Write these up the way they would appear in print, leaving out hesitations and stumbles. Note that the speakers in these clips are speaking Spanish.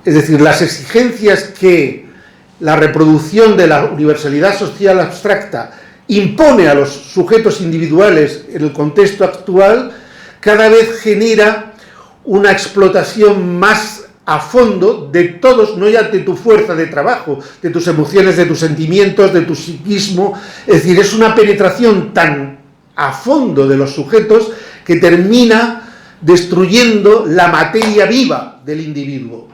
Es decir, las exigencias que la reproducción de la universalidad social abstracta impone a los sujetos individuales en el contexto actual, cada vez genera una explotación más a fondo de todos, no ya de tu fuerza de trabajo, de tus emociones, de tus sentimientos, de tu psiquismo. Es decir, es una penetración tan a fondo de los sujetos que termina destruyendo la materia viva del individuo.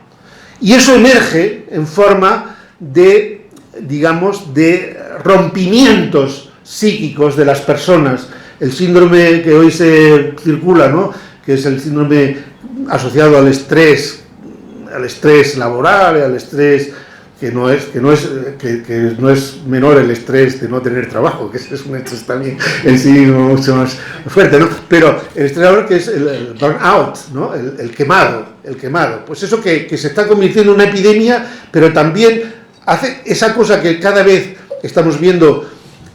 Y eso emerge en forma de, digamos, de rompimientos psíquicos de las personas. El síndrome que hoy se circula, ¿no?, que es el síndrome asociado al estrés laboral, al estrés que no es menor el estrés de no tener trabajo, que ese es un estrés también en sí mucho más fuerte, ¿no? Pero el estrés laboral, que es el burnout, ¿no?, el quemado, pues eso que se está convirtiendo en una epidemia, pero también hace esa cosa que cada vez estamos viendo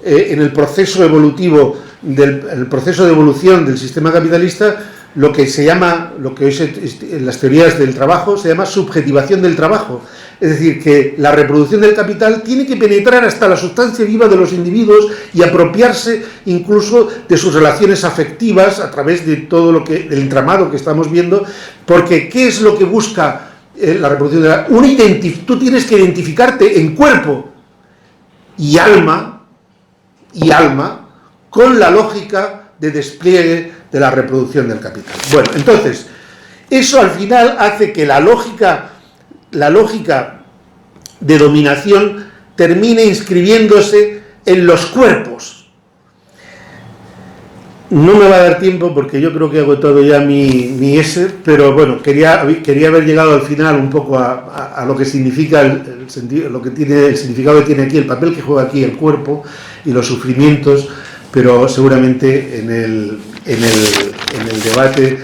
en el proceso evolutivo, el proceso de evolución del sistema capitalista, lo que se llama, lo que hoy en las teorías del trabajo se llama subjetivación del trabajo. Es decir, que la reproducción del capital tiene que penetrar hasta la sustancia viva de los individuos y apropiarse incluso de sus relaciones afectivas a través de todo lo que, del entramado que estamos viendo, porque ¿qué es lo que busca la reproducción de la... Tú tienes que identificarte en cuerpo y alma con la lógica de despliegue de la reproducción del capital. Bueno, entonces, eso al final hace que la lógica de dominación termine inscribiéndose en los cuerpos. No me va a dar tiempo porque yo creo que he agotado ya mi ese, pero bueno, quería haber llegado al final un poco a lo que significa el significado que tiene aquí, el papel que juega aquí el cuerpo y los sufrimientos, pero seguramente en el debate,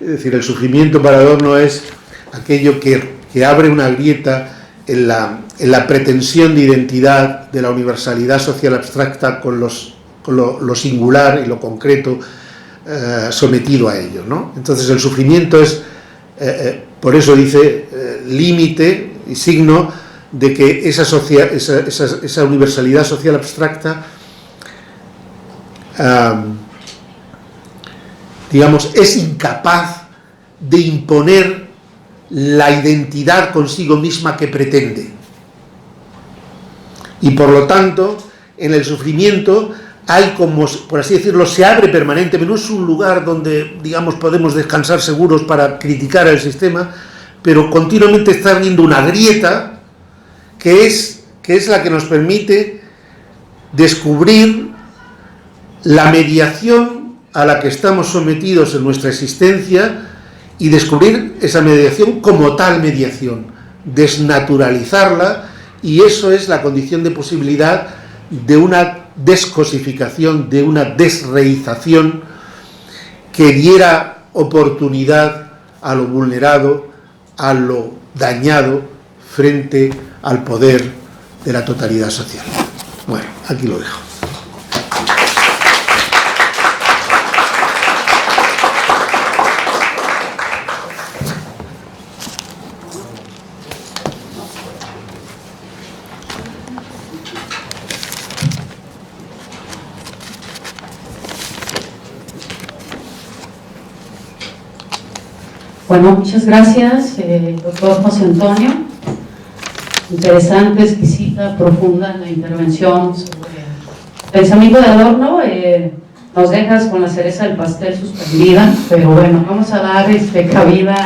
es decir, el sufrimiento para Adorno es aquello que abre una grieta en la pretensión de identidad de la universalidad social abstracta con lo singular y lo concreto sometido a ello, ¿no? Entonces el sufrimiento es, por eso dice, límite y signo de que esa universalidad social abstracta digamos, es incapaz de imponer la identidad consigo misma que pretende. Y por lo tanto, en el sufrimiento hay como, por así decirlo, se abre permanentemente, no es un lugar donde, digamos, podemos descansar seguros para criticar al sistema, pero continuamente está habiendo una grieta que es la que nos permite descubrir la mediación a la que estamos sometidos en nuestra existencia y descubrir esa mediación como tal mediación, desnaturalizarla, y eso es la condición de posibilidad de una descosificación, de una desreización que diera oportunidad a lo vulnerado, a lo dañado frente al poder de la totalidad social. Bueno, aquí lo dejo. Bueno, muchas gracias, doctor José Antonio. Interesante, exquisita, profunda la intervención sobre el pensamiento de Adorno. Nos dejas con la cereza del pastel suspendida, pero bueno, vamos a dar cabida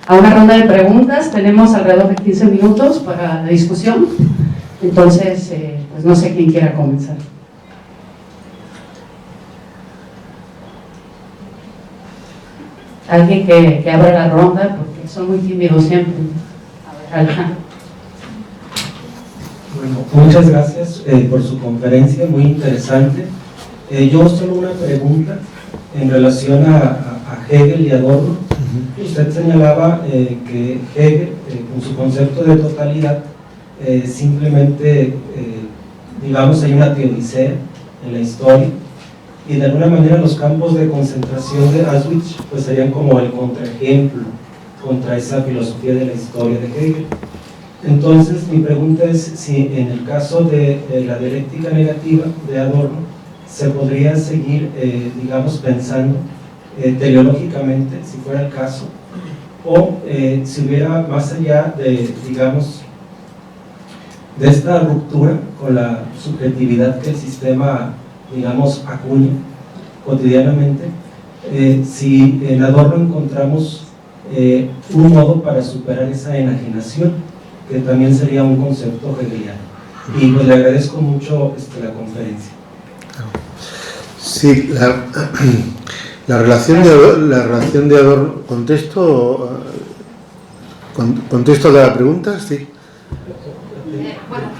a una ronda de preguntas. Tenemos alrededor de 15 minutos para la discusión, entonces, pues no sé quién quiera comenzar. Alguien que abra la ronda, porque son muy tímidos siempre. A ver, Alejandro. Bueno, muchas gracias por su conferencia, muy interesante. Yo solo una pregunta en relación a Hegel y Adorno. Usted señalaba que Hegel, con su concepto de totalidad, simplemente, digamos, hay una teodicea en la historia, y de alguna manera los campos de concentración de Auschwitz pues serían como el contraejemplo contra esa filosofía de la historia de Hegel. Entonces, mi pregunta es si en el caso de la dialéctica negativa de Adorno se podría seguir, digamos, pensando teleológicamente, si fuera el caso, o si hubiera más allá de, digamos, de esta ruptura con la subjetividad que el sistema, digamos, acuña cotidianamente, si en Adorno encontramos un modo para superar esa enajenación, que también sería un concepto hegeliano. Y pues le agradezco mucho la conferencia. Sí, la relación de Adorno, contesto a cada pregunta, sí.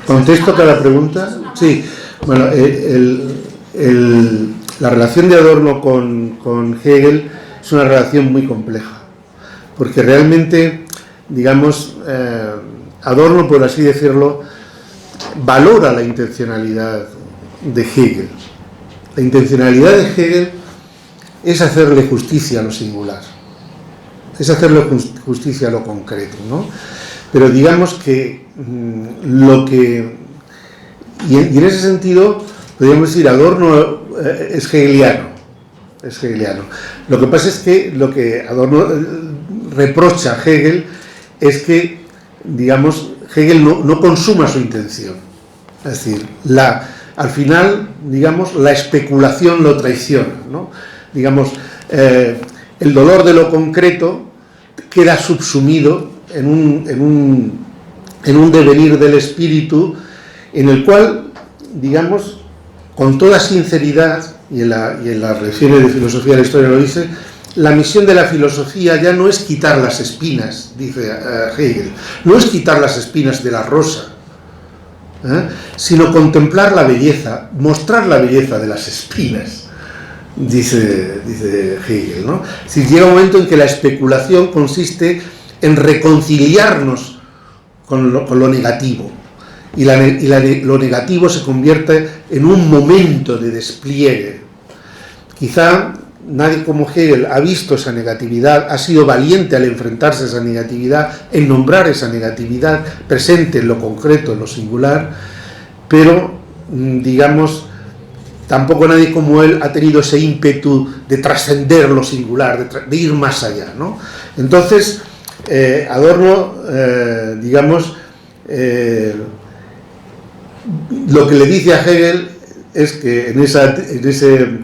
¿Contesto a cada pregunta? Sí. Bueno, la relación de Adorno con Hegel es una relación muy compleja, porque realmente, digamos, Adorno, por así decirlo, valora la intencionalidad de Hegel. La intencionalidad de Hegel es hacerle justicia a lo singular, es hacerle justicia a lo concreto, ¿no? Pero digamos que y en ese sentido podríamos decir Adorno es hegeliano. Lo que pasa es que lo que Adorno reprocha a Hegel es que, digamos, Hegel no consuma su intención. Es decir, al final, digamos, la especulación lo traiciona, ¿no? Digamos, el dolor de lo concreto queda subsumido en un devenir del espíritu en el cual, digamos, con toda sinceridad, y en las lecciones de filosofía de la historia lo dice, la misión de la filosofía ya no es quitar las espinas, dice Hegel, no es quitar las espinas de la rosa, sino contemplar la belleza, mostrar la belleza de las espinas, dice Hegel, ¿no? Si llega un momento en que la especulación consiste en reconciliarnos con lo negativo, y lo negativo se convierte en un momento de despliegue. Quizá nadie como Hegel ha visto esa negatividad, ha sido valiente al enfrentarse a esa negatividad, en nombrar esa negatividad presente en lo concreto, en lo singular, pero, digamos, tampoco nadie como él ha tenido ese ímpetu de trascender lo singular, de ir más allá, ¿no? Entonces, Adorno, digamos, lo que le dice a Hegel es que en ese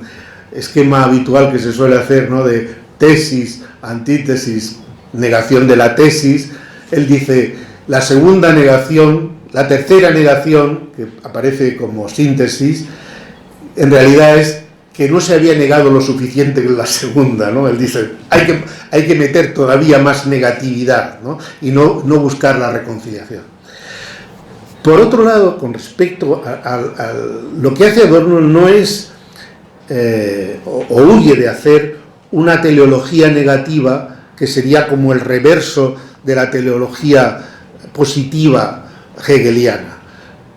esquema habitual que se suele hacer, ¿no?, de tesis, antítesis, negación de la tesis, él dice, la segunda negación, la tercera negación, que aparece como síntesis, en realidad es que no se había negado lo suficiente en la segunda, ¿no? Él dice, hay que meter todavía más negatividad, ¿no? Y no buscar la reconciliación. Por otro lado, con respecto a lo que hace Adorno no es, o huye de hacer, una teleología negativa que sería como el reverso de la teleología positiva hegeliana.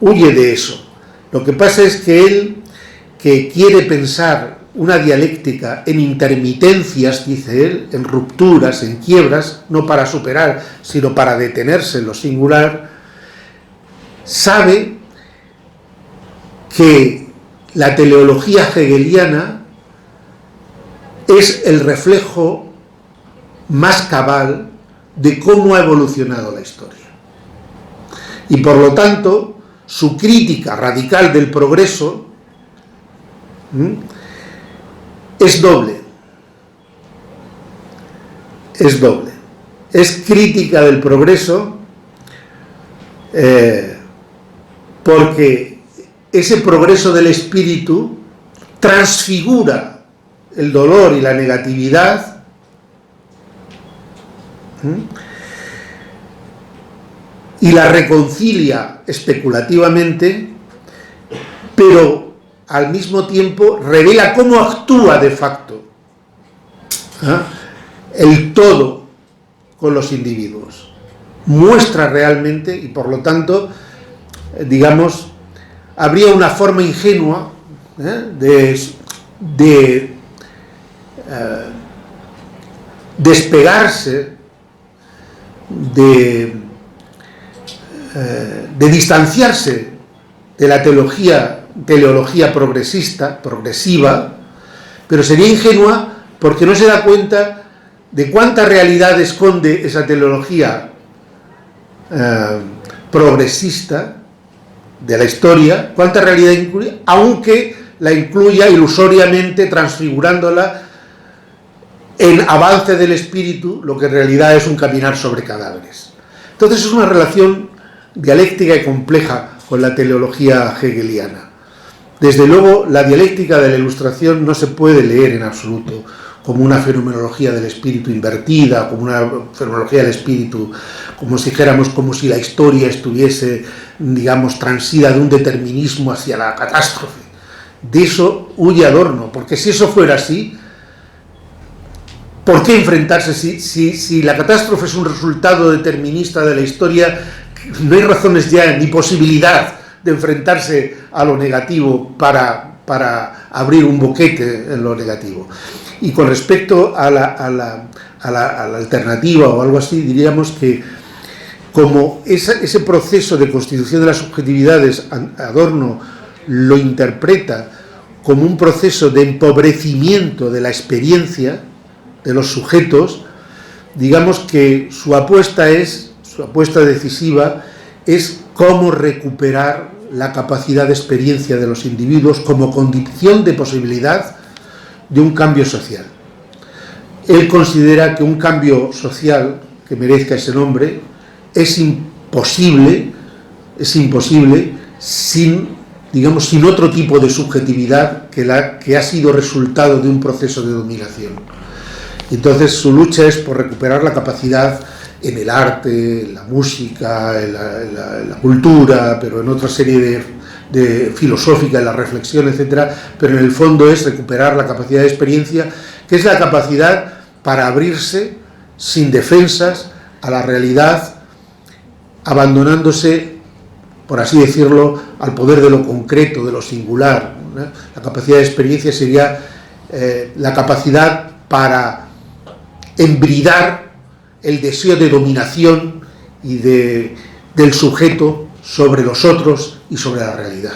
Huye de eso. Lo que pasa es que él, que quiere pensar una dialéctica en intermitencias, dice él, en rupturas, en quiebras, no para superar, sino para detenerse en lo singular, sabe que la teleología hegeliana es el reflejo más cabal de cómo ha evolucionado la historia. Y por lo tanto, su crítica radical del progreso es doble. Es crítica del progreso porque ese progreso del espíritu transfigura el dolor y la negatividad y la reconcilia especulativamente, pero al mismo tiempo revela cómo actúa de facto el todo con los individuos. Muestra realmente, y por lo tanto, digamos, habría una forma ingenua de despegarse de distanciarse de la teleología progresiva, pero sería ingenua porque no se da cuenta de cuánta realidad esconde esa teleología progresista de la historia, cuánta realidad incluye, aunque la incluya ilusoriamente, transfigurándola en avance del espíritu, lo que en realidad es un caminar sobre cadáveres. Entonces es una relación dialéctica y compleja con la teleología hegeliana. Desde luego, la dialéctica de la Ilustración no se puede leer en absoluto como una fenomenología del espíritu invertida, como una fenomenología del espíritu, como si dijéramos, como si la historia estuviese, digamos, transida de un determinismo hacia la catástrofe. De eso huye Adorno, porque si eso fuera así, ¿por qué enfrentarse? Si la catástrofe es un resultado determinista de la historia, no hay razones ya ni posibilidad de enfrentarse a lo negativo para abrir un boquete en lo negativo. Y con respecto a la alternativa o algo así, diríamos que como ese proceso de constitución de las subjetividades, Adorno lo interpreta como un proceso de empobrecimiento de la experiencia de los sujetos, digamos que su apuesta decisiva es cómo recuperar la capacidad de experiencia de los individuos como condición de posibilidad de un cambio social. Él considera que un cambio social que merezca ese nombre es imposible sin otro tipo de subjetividad que ha sido resultado de un proceso de dominación. Entonces su lucha es por recuperar la capacidad en el arte, en la música, en la cultura, pero en otra serie de filosófica, en la reflexión, etc. Pero en el fondo es recuperar la capacidad de experiencia, que es la capacidad para abrirse sin defensas a la realidad, abandonándose, por así decirlo, al poder de lo concreto, de lo singular, ¿no? La capacidad de experiencia sería la capacidad para embridar el deseo de dominación y del sujeto sobre los otros y sobre la realidad.